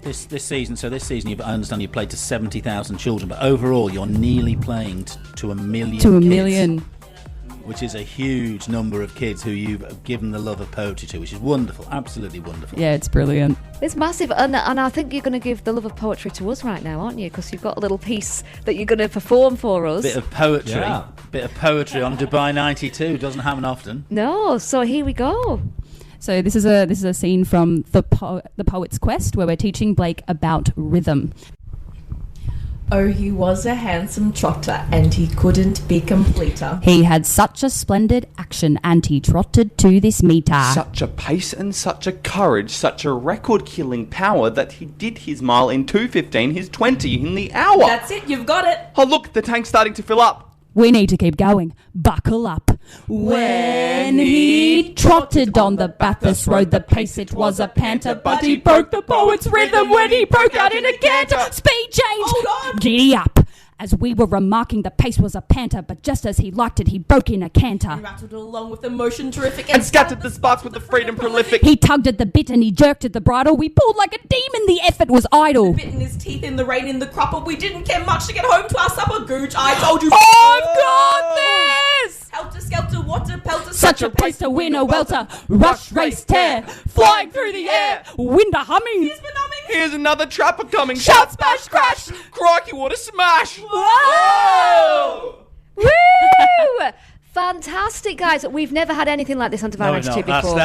Speaker 2: this season, I understand you played to 70,000 children, but overall you're nearly playing to 1 million
Speaker 7: to a
Speaker 2: kids,
Speaker 7: million.
Speaker 2: which is a huge number of kids who you've given the love of poetry to, which is wonderful, absolutely wonderful.
Speaker 7: Yeah, it's brilliant.
Speaker 1: It's massive, and I think you're going to give the love of poetry to us right now, aren't you? Because you've got a little piece that you're going to perform for us.
Speaker 2: Bit of poetry on Dubai 92 doesn't happen often.
Speaker 1: No, so here we go.
Speaker 7: So this is a scene from the Poet's Quest, where we're teaching Blake about rhythm.
Speaker 9: Oh, he was a handsome trotter, and he couldn't be completer.
Speaker 7: He had such a splendid action, and he trotted to this meter.
Speaker 10: Such a pace and such a courage, such a record-killing power that he did his mile in 2:15, his 20 in the hour.
Speaker 9: That's it, you've got it.
Speaker 10: Oh, look, the tank's starting to fill up.
Speaker 7: We need to keep going. Buckle up. When he trotted on the Bathurst Road, the pace it was a panter, but he broke the poet's rhythm when he broke out in a canter. Speed change. Giddy up. As we were remarking, the pace was a panter, but just as he liked it, he broke in a canter.
Speaker 9: He rattled along with emotion terrific
Speaker 10: And scattered the sparks with the freedom prolific.
Speaker 7: He tugged at the bit and he jerked at the bridle. We pulled like a demon, the effort was idle.
Speaker 9: Bit in his teeth, in the rain, in the crupper. We didn't care much to get home to our supper, Gooch. I told you.
Speaker 7: I've got this!
Speaker 9: Helter skelter, water pelter.
Speaker 7: Such a pace to win a welter. Rush, race, tear. Flying through the air. Wind a humming.
Speaker 9: He's been humming.
Speaker 10: Here's another trapper coming.
Speaker 7: Shout, smash, crash.
Speaker 10: Crikey, what a smash.
Speaker 9: Whoa!
Speaker 1: Woo! Fantastic, guys. We've never had anything like this on Divine Attitude before.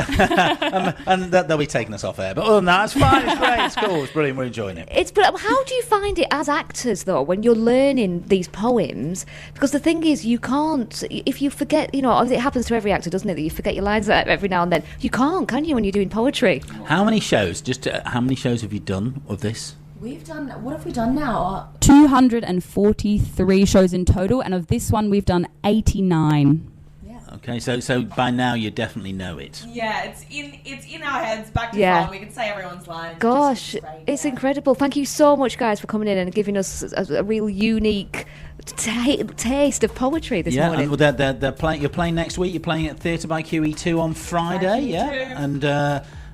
Speaker 2: And they'll be taking us off air. But other than that, it's fine. It's great. It's cool. It's brilliant. We're enjoying it.
Speaker 1: But how do you find it as actors, though, when you're learning these poems? Because the thing is, you can't, if you forget, it happens to every actor, doesn't it, that you forget your lines every now and then. You can't, can you, when you're doing poetry?
Speaker 2: How many shows? How many shows have you done of this?
Speaker 9: We've done, what have we done now?
Speaker 7: 243 shows in total, and of this one we've done 89.
Speaker 2: Okay, so by now you definitely know it.
Speaker 9: Yeah, it's in our heads, back to front. We can say everyone's lines.
Speaker 1: Gosh, it's incredible. Thank you so much, guys, for coming in and giving us a real unique taste of poetry this morning.
Speaker 2: Yeah, and they're playing. You're playing next week. You're playing at Theatre by QE2 on Friday.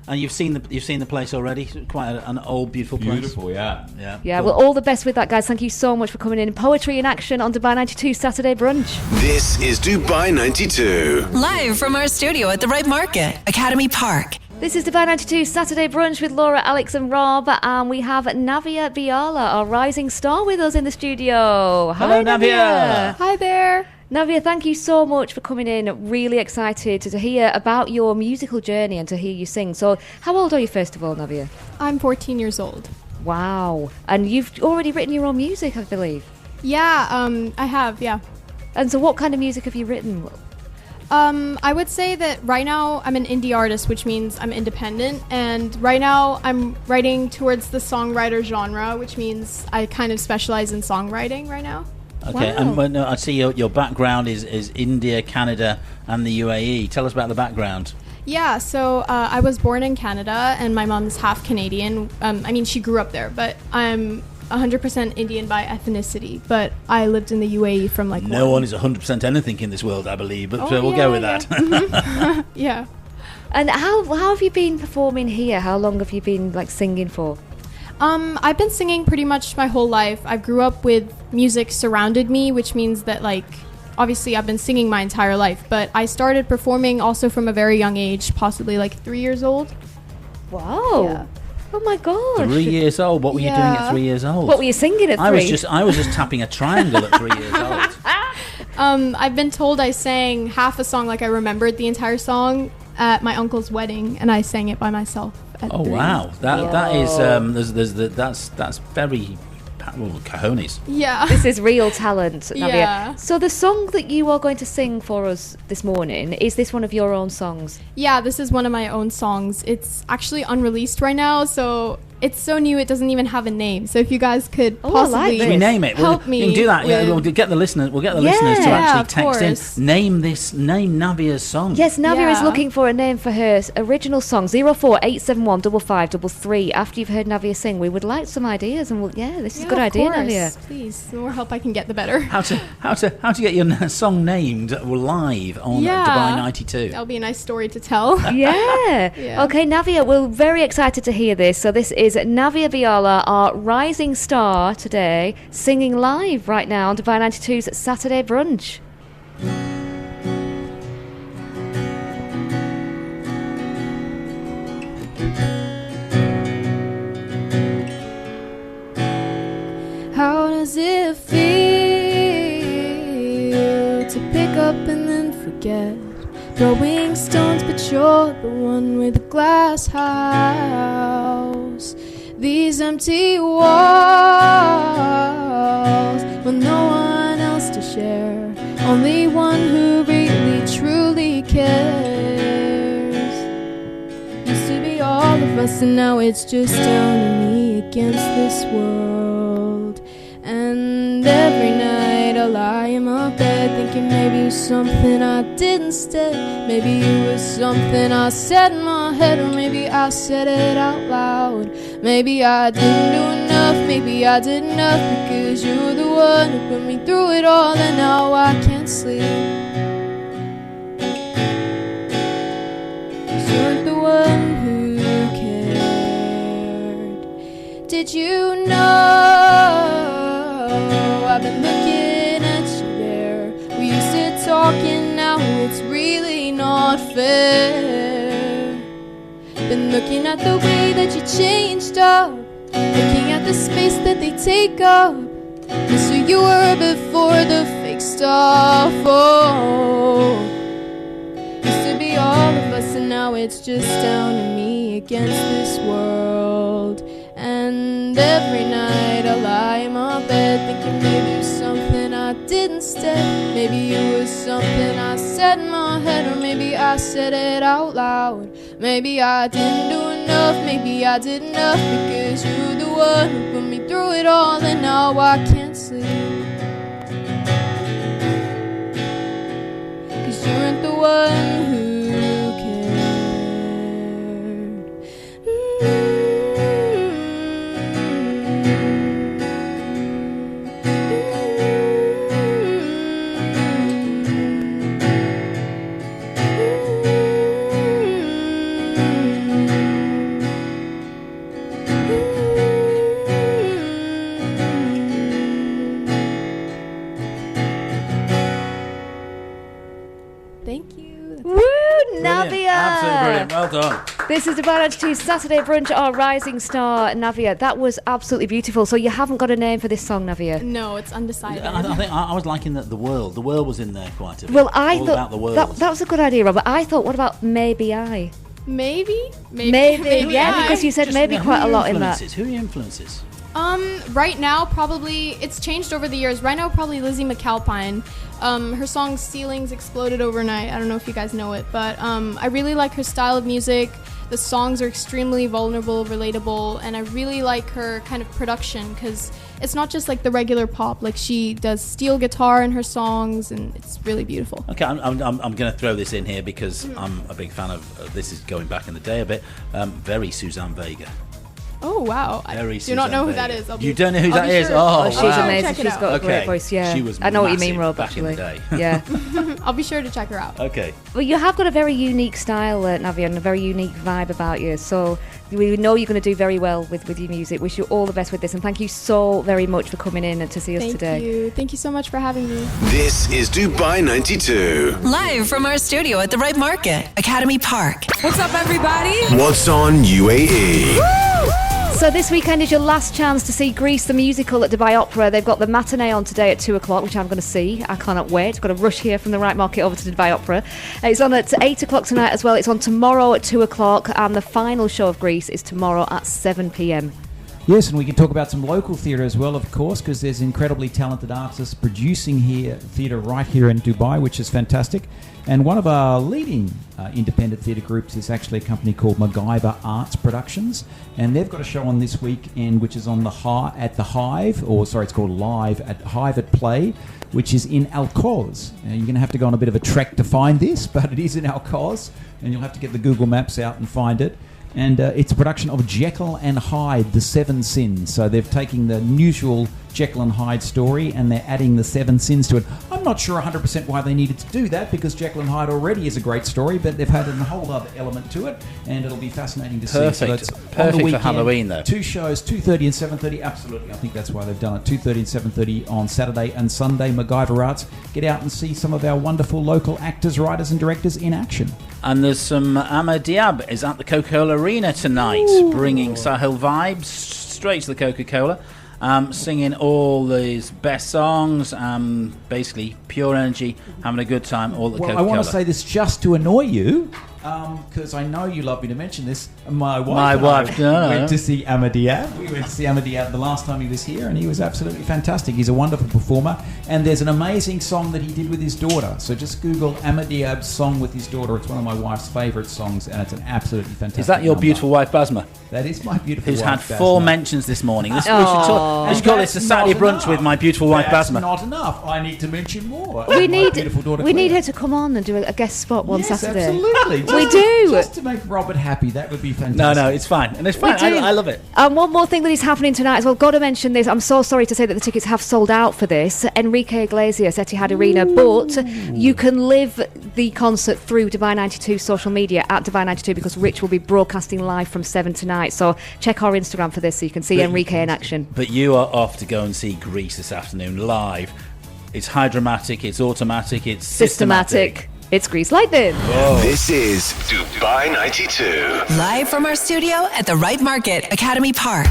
Speaker 2: And you've seen the place already. It's quite an old, beautiful place.
Speaker 8: Beautiful, yeah.
Speaker 1: Yeah, well, all the best with that, guys. Thank you so much for coming in. Poetry in action on Dubai 92 Saturday Brunch.
Speaker 4: This is Dubai 92.
Speaker 5: Live from our studio at the Right Market, Academy Park.
Speaker 1: This is Dubai 92 Saturday Brunch with Laura, Alex and Rob, and we have Navya Biala, our rising star, with us in the studio.
Speaker 2: Hello, Navya.
Speaker 11: Hi there.
Speaker 1: Navya, thank you so much for coming in. Really excited to hear about your musical journey and to hear you sing. So, how old are you, first of all, Navya?
Speaker 11: I'm 14 years old.
Speaker 1: Wow. And you've already written your own music, I believe.
Speaker 11: Yeah, I have, yeah.
Speaker 1: And so what kind of music have you written?
Speaker 11: I would say that right now I'm an indie artist, which means I'm independent. And right now I'm writing towards the songwriter genre, which means I kind of specialize in songwriting right now.
Speaker 2: Okay,
Speaker 1: wow.
Speaker 2: And I see your background is India, Canada, and the UAE. Tell us about the background.
Speaker 11: Yeah, so I was born in Canada, and my mom's half Canadian. I mean, she grew up there, but I'm 100% Indian by ethnicity. But I lived in the UAE from
Speaker 2: No one is 100% anything in this world, I believe. But we'll go with that.
Speaker 11: Mm-hmm. Yeah.
Speaker 1: And how have you been performing here? How long have you been singing for?
Speaker 11: I've been singing pretty much my whole life. I grew up with music surrounded me, which means that obviously I've been singing my entire life, but I started performing also from a very young age, possibly 3 years old.
Speaker 1: Wow. Yeah. Oh my gosh.
Speaker 2: 3 years old? What were you doing at 3 years old?
Speaker 1: What were you singing at 3?
Speaker 2: I was just tapping a triangle at 3 years old.
Speaker 11: I've been told I sang half a song, I remembered the entire song at my uncle's wedding, and I sang it by myself.
Speaker 2: Oh
Speaker 11: 3.
Speaker 2: wow, that is that's very cojones.
Speaker 11: Yeah,
Speaker 1: this is real talent, Navya.
Speaker 11: Yeah.
Speaker 1: So the song that you are going to sing for us this morning, is this one of your own songs?
Speaker 11: Yeah, this is one of my own songs. It's actually unreleased right now, so it's so new it doesn't even have a name. So if you guys could possibly
Speaker 2: Should we name it?
Speaker 11: Help me.
Speaker 2: You can do that. We'll get the listeners. We'll get the listeners to actually text
Speaker 11: course.
Speaker 2: in. Name Navya's song.
Speaker 1: Yes, Navya is looking for a name for her original song. 04871 5533. After you've heard Navya sing, we would like some ideas, and this is a good idea, Navya.
Speaker 11: Please, the more help I can get, the better.
Speaker 2: How to get your song named live on Dubai 92?
Speaker 11: That'll be a nice story to tell.
Speaker 1: Yeah. Okay, Navya, we're very excited to hear this. So this is Navya Biala, our rising star today, singing live right now on Dubai 92's Saturday Brunch.
Speaker 11: How does it feel to pick up and then forget? Throwing stones, but you're the one with the glass house. These empty walls with no one else to share. Only one who really truly cares. Used to be all of us, and now it's just down to me against this world. And every night I lie in my bed thinking maybe it was something I did instead. Maybe it was something I said in my head, or maybe I said it out loud. Maybe I didn't do enough, maybe I did enough, because you were the one who put me through it all, and now I can't sleep. 'Cause you weren't the one who cared. Did you know I've been looking at you there? We used to talk and now it's really not fair. Been looking at the way that you changed up, looking at the space that they take up. Just who you were before the fake stuff. Oh, used to be all of us and now it's just down to me against this world. And every night I lie in my bed thinking maybe it was something I did instead. Maybe it was something I said in my head, or maybe I said it out loud. Maybe I didn't do enough, maybe I did enough, because you were the one who put me through it all, and now I can't sleep. 'Cause you weren't the one who
Speaker 2: Well done.
Speaker 1: This is Dubai 92 Saturday Brunch, our rising star, Navya. That was absolutely beautiful. So you haven't got a name for this song, Navya?
Speaker 11: No, it's undecided.
Speaker 2: I think I was liking the world. The world was in there quite a bit.
Speaker 1: Well, I
Speaker 2: All
Speaker 1: thought
Speaker 2: about the world.
Speaker 1: that was a good idea, Robert. I thought, what about Maybe I?
Speaker 11: Maybe,
Speaker 1: yeah, because you said maybe quite a lot in that.
Speaker 2: Who are your influences?
Speaker 11: Right now, probably, it's changed over the years. Right now, probably Lizzie McAlpine. Her song Ceilings exploded overnight. I don't know if you guys know it, but I really like her style of music. The songs are extremely vulnerable, relatable, and I really like her kind of production, because it's not just like the regular pop. Like, she does steel guitar in her songs, and it's really beautiful.
Speaker 2: Okay, I'm going to throw this in here because I'm a big fan of this. Is going back in the day a bit. Very Suzanne Vega.
Speaker 11: Oh, wow. I do not know who that is.
Speaker 2: You don't know who that is?
Speaker 11: Sure.
Speaker 2: Oh,
Speaker 1: she's
Speaker 2: wow.
Speaker 1: amazing. She's got a great voice, yeah.
Speaker 2: She was
Speaker 1: I know what you mean, Rob,
Speaker 2: back
Speaker 1: actually.
Speaker 2: in the day.
Speaker 1: Yeah.
Speaker 11: I'll be sure to check her out.
Speaker 2: Okay.
Speaker 1: Well, you have got a very unique style, Navya, and a very unique vibe about you. So we know you're going to do very well with your music. Wish you all the best with this, and thank you so very much for coming in and to see us today.
Speaker 11: Thank you. Thank you so much for having me.
Speaker 4: This is Dubai 92.
Speaker 5: Live from our studio at the Right Market, Academy Park. What's up, everybody?
Speaker 4: What's on UAE?
Speaker 1: So this weekend is your last chance to see Grease the musical at Dubai Opera. They've got the matinee on today at 2 o'clock, which I'm going to see. I cannot wait. Got to rush here from the Right Market over to the Dubai Opera. It's on at 8 o'clock tonight as well. It's on tomorrow at 2 o'clock, and the final show of Grease is tomorrow at 7 p.m.
Speaker 3: Yes, and we can talk about some local theatre as well, of course, because there's incredibly talented artists producing here theatre right here in Dubai, which is fantastic. And one of our leading independent theatre groups is actually a company called MacGyver Arts Productions, and they've got a show on this weekend which is on at the Hive, it's called Live at Hive at Play, which is in Alcoz. You're going to have to go on a bit of a trek to find this, but it is in Alcoz, and you'll have to get the Google Maps out and find it. And it's a production of Jekyll and Hyde, The Seven Sins. So they've taken the usual Jekyll and Hyde story and they're adding the seven sins to it. I'm not sure 100% why they needed to do that, because Jekyll and Hyde already is a great story, but they've had a whole other element to it, and it'll be fascinating to see. So that's
Speaker 2: Perfect
Speaker 3: on the weekend,
Speaker 2: for Halloween, though.
Speaker 3: 2 shows, 2:30 and 7:30. Absolutely, I think that's why they've done it. 2:30 and 7:30 on Saturday and Sunday. MacGyver Arts. Get out and see some of our wonderful local actors, writers, and directors in action.
Speaker 2: And there's some Ahmed Diab is at the Coca-Cola Arena tonight, bringing Sahel vibes straight to the Coca-Cola. Singing all these best songs, basically pure energy, having a good time, all at the Coca-Cola.
Speaker 3: I want to say this just to annoy you. because I know you love me to mention this. My
Speaker 2: My
Speaker 3: wife
Speaker 2: wife,
Speaker 3: and I
Speaker 2: no.
Speaker 3: went to see Ahmadiyya. We went to see Ahmadiyya the last time he was here, and he was absolutely fantastic. He's a wonderful performer, and there's an amazing song that he did with his daughter. So just Google Ahmadiyya's song with his daughter. It's one of my wife's favourite songs, and it's an absolutely fantastic.
Speaker 2: Is that your
Speaker 3: number.
Speaker 2: beautiful wife, Basma?
Speaker 3: That is my beautiful
Speaker 2: Who's
Speaker 3: wife,
Speaker 2: had 4
Speaker 3: Basma.
Speaker 2: mentions this morning. We should
Speaker 3: And
Speaker 2: call this a
Speaker 3: that's
Speaker 2: Saturday
Speaker 3: not
Speaker 2: brunch
Speaker 3: enough.
Speaker 2: with my beautiful wife,
Speaker 3: That's
Speaker 2: Basma.
Speaker 3: not enough. I need to mention more.
Speaker 1: We
Speaker 3: My
Speaker 1: need
Speaker 3: beautiful daughter
Speaker 1: we need
Speaker 3: Claire.
Speaker 1: her to come on and do a guest spot one
Speaker 3: Yes,
Speaker 1: Saturday.
Speaker 3: absolutely.
Speaker 1: We do.
Speaker 3: Just to make Robert happy, that would be fantastic.
Speaker 2: No, it's fine. And it's fine.
Speaker 1: We do.
Speaker 2: I love it.
Speaker 1: One more thing that is happening tonight as well. Got to mention this. I'm so sorry to say that the tickets have sold out for this. Enrique Iglesias, Etihad Arena. But you can live the concert through Dubai 92 social media at Dubai 92 because Rich will be broadcasting live from 7 tonight. So check our Instagram for this so you can see Enrique in action.
Speaker 2: But you are off to go and see Greece this afternoon live. It's hydromatic, it's automatic, it's systematic.
Speaker 1: It's Grease Lightning.
Speaker 4: This is Dubai 92.
Speaker 5: Live from our studio at the Right Market, Academy Park.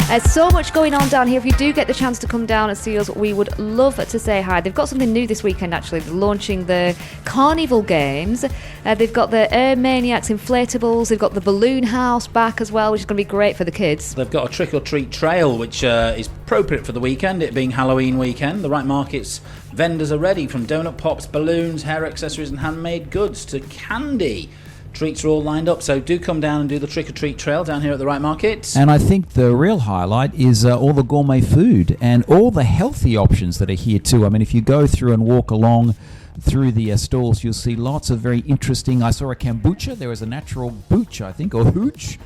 Speaker 1: There's so much going on down here. If you do get the chance to come down and see us, we would love to say hi. They've got something new this weekend, actually. They're launching the Carnival Games. They've got the Air Maniacs inflatables. They've got the Balloon House back as well, which is going to be great for the kids.
Speaker 2: They've got a trick-or-treat trail, which is appropriate for the weekend, it being Halloween weekend. The Right Market's vendors are ready, from donut pops, balloons, hair accessories and handmade goods to candy. Treats are all lined up, so do come down and do the trick-or-treat trail down here at the Right Market.
Speaker 3: And I think the real highlight is all the gourmet food and all the healthy options that are here too. I mean, if you go through and walk along through the stalls, you'll see lots of very interesting. I saw a kombucha. There was a natural booch, I think, or hooch,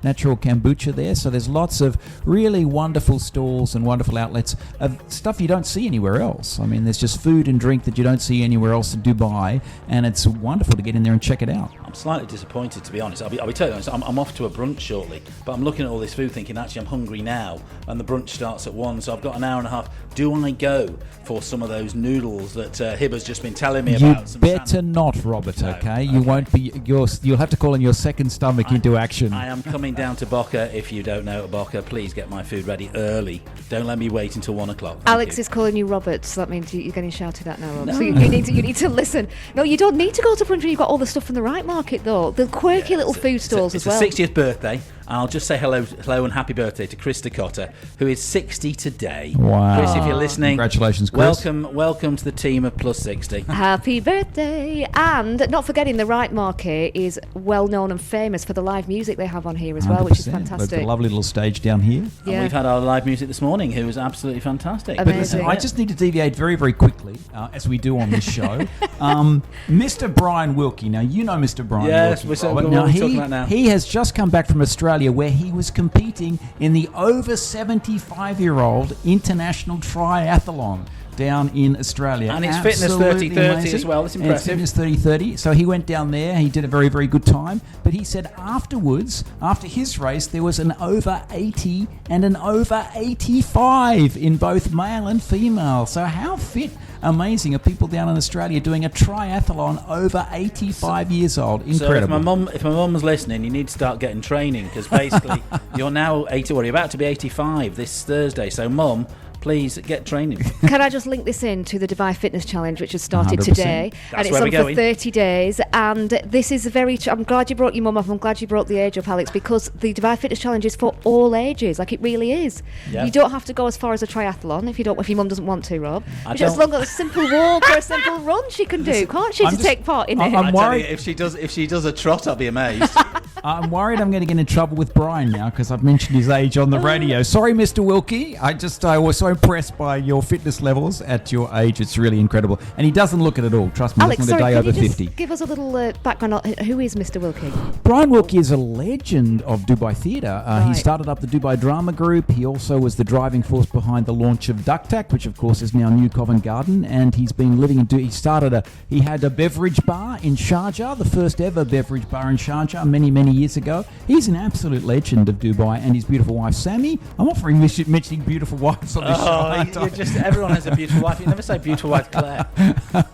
Speaker 3: natural kombucha there. So there's lots of really wonderful stalls and wonderful outlets of stuff you don't see anywhere else. I mean, there's just food and drink that you don't see anywhere else in Dubai, and it's wonderful to get in there and check it out.
Speaker 2: I'm slightly disappointed, to be honest. I'll be totally honest. I'm off to a brunch shortly, but I'm looking at all this food thinking, actually, I'm hungry now, and the brunch starts at 1, so I've got an hour and a half. Do I go for some of those noodles that Hibba's just been telling me about?
Speaker 3: You better not, Robert, okay? You won't be. You'll have to call on your second stomach into action.
Speaker 2: I am coming down to Boca. If you don't know Boca, please get my food ready early. Don't let me wait until 1 o'clock.
Speaker 1: Alex is calling you Robert, so that means you're getting shouted at now, Rob. No. So you need to listen. No, you don't need to go to brunch when you've got all the stuff from the Right Market, though. The quirky little food stalls as well.
Speaker 2: It's the 60th birthday. I'll just say hello and happy birthday to Chris Dakota, who is 60 today.
Speaker 3: Wow.
Speaker 2: Chris, if you're listening,
Speaker 3: congratulations, Chris.
Speaker 2: Welcome to the team of Plus 60.
Speaker 1: Happy birthday. And not forgetting, the Right Market is well known and famous for the live music they have on here as well, which is
Speaker 3: 100%.
Speaker 1: fantastic.
Speaker 3: They've got a lovely little stage down here.
Speaker 1: Yeah.
Speaker 2: And we've had our live music this morning, who was absolutely fantastic.
Speaker 1: Amazing.
Speaker 3: But listen, I just need to deviate very, very quickly, as we do on this show. Mr. Brian Wilkie. Now, you know Mr. Brian
Speaker 2: Yes,
Speaker 3: Wilkie.
Speaker 2: we're
Speaker 3: Robert.
Speaker 2: what are we talking about now?
Speaker 3: He has just come back from Australia, where he was competing in the over 75-year-old international triathlon down in Australia.
Speaker 2: And it's Fitness 30-30 as well. It's impressive.
Speaker 3: It's Fitness 30-30. So he went down there. He did a very, very good time. But he said afterwards, after his race, there was an over 80 and an over 85 in both male and female. So how fit, amazing, are people down in Australia doing a triathlon over 85 years old? Incredible.
Speaker 2: So if my mum's listening, you need to start getting training, because basically you're now 80, or you're about to be 85 this Thursday. So mum, please get training.
Speaker 1: Can I just link this in to the Dubai Fitness Challenge, which has started
Speaker 3: 100%.
Speaker 1: today?
Speaker 2: That's
Speaker 1: and it's
Speaker 2: where
Speaker 1: on
Speaker 2: we're
Speaker 1: for
Speaker 2: going.
Speaker 1: 30 days. And this is I'm glad you brought your mum up. I'm glad you brought the age up, Alex, because the Dubai Fitness Challenge is for all ages. Like, it really is.
Speaker 2: Yeah.
Speaker 1: You don't have to go as far as a triathlon if your mum doesn't want to, Rob.
Speaker 2: I
Speaker 1: Just
Speaker 2: don't-
Speaker 1: as long as a simple walk or a simple run she can do, can't she, to take part in it?
Speaker 3: I'm
Speaker 2: I tell
Speaker 3: worried.
Speaker 2: you, if she does a trot, I'll be amazed.
Speaker 3: I'm worried I'm going to get in trouble with Brian now because I've mentioned his age on the radio. Sorry, Mr. Wilkie. I was so impressed by your fitness levels at your age. It's really incredible. And he doesn't look it at all. Trust me,
Speaker 1: Alex,
Speaker 3: he's not
Speaker 1: sorry,
Speaker 3: a day
Speaker 1: can
Speaker 3: over
Speaker 1: you just
Speaker 3: 50.
Speaker 1: give us a little background on who is Mr. Wilkie?
Speaker 3: Brian Wilkie is a legend of Dubai theatre. He
Speaker 1: Right.
Speaker 3: started up the Dubai Drama Group. He also was the driving force behind the launch of Ducktac, which of course is now New Covent Garden. And he's been living in he had a beverage bar in Sharjah, the first ever beverage bar in Sharjah many, many years ago. He's an absolute legend of Dubai, and his beautiful wife Sammy. I'm offering mentioning beautiful wives on this show. aren't I?
Speaker 2: Everyone has a beautiful wife. You never say beautiful wife Claire.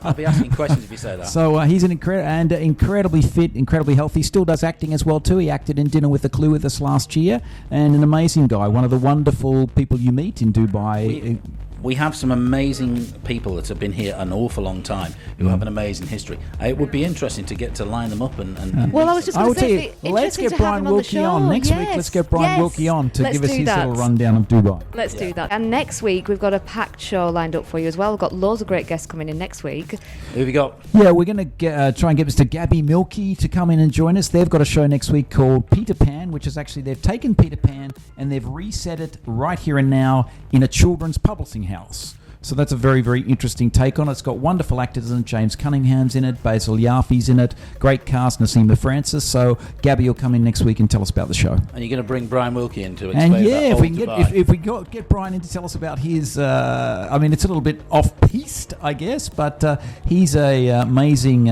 Speaker 2: I'll be asking questions if you say that.
Speaker 3: So he's an incredibly fit, incredibly healthy. Still does acting as well too. He acted in Dinner with the Clue with us last year, and an amazing guy. One of the wonderful people you meet in Dubai.
Speaker 2: we have some amazing people that have been here an awful long time who have an amazing history. It would be interesting to get to line them up and
Speaker 1: Well, I was just
Speaker 3: I
Speaker 1: going
Speaker 3: will
Speaker 1: to
Speaker 3: tell
Speaker 1: say,
Speaker 3: you, let's get Brian Wilkie
Speaker 1: show.
Speaker 3: on next week. Let's get Brian Wilkie on to give us his little rundown of Dubai.
Speaker 1: Let's do that. And next week, we've got a packed show lined up for you as well. We've got loads of great guests coming in next week.
Speaker 2: Who have you got?
Speaker 3: Yeah, we're going to try and get Mr. Gabby Milky to come in and join us. They've got a show next week called Peter Pan, which is actually, they've taken Peter Pan and they've reset it right here and now in a children's publishing house. So that's a very, very interesting take on it. It's got wonderful actors in it. James Cunningham's in it. Basil Yaffe's in it. Great cast, Nasima Francis. So Gabby will come in next week and tell us about the show.
Speaker 2: And you're going to bring Brian Wilkie in to explain
Speaker 3: and yeah,
Speaker 2: about
Speaker 3: if we
Speaker 2: Old
Speaker 3: can
Speaker 2: Dubai.
Speaker 3: if we get Brian in to tell us about his, I mean, it's a little bit off-piste, I guess, but he's a amazing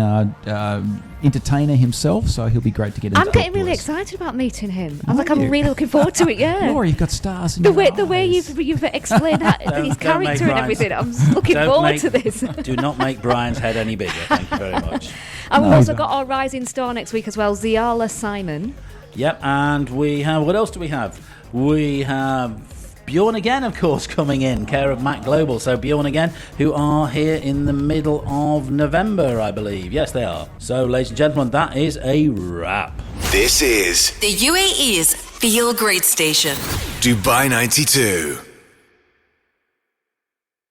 Speaker 3: entertainer himself, so he'll be great to get into.
Speaker 1: I'm getting really excited about meeting him. I'm really looking forward to it. Yeah,
Speaker 3: Laura, you've got stars in
Speaker 1: the
Speaker 3: your
Speaker 1: way
Speaker 3: eyes.
Speaker 1: you've explained his character and everything. I'm just looking forward to this.
Speaker 2: Do not make Brian's head any bigger. Thank you very much.
Speaker 1: And we've also got our rising star next week as well, Ziala Simon.
Speaker 2: Yep, and we have, what else do we have? We have Bjorn Again, of course, coming in, care of Mac Global. So Bjorn Again, who are here in the middle of November, I believe. Yes, they are. So, ladies and gentlemen, that is a wrap.
Speaker 4: This is
Speaker 5: The UAE's Feel Great Station.
Speaker 4: Dubai 92.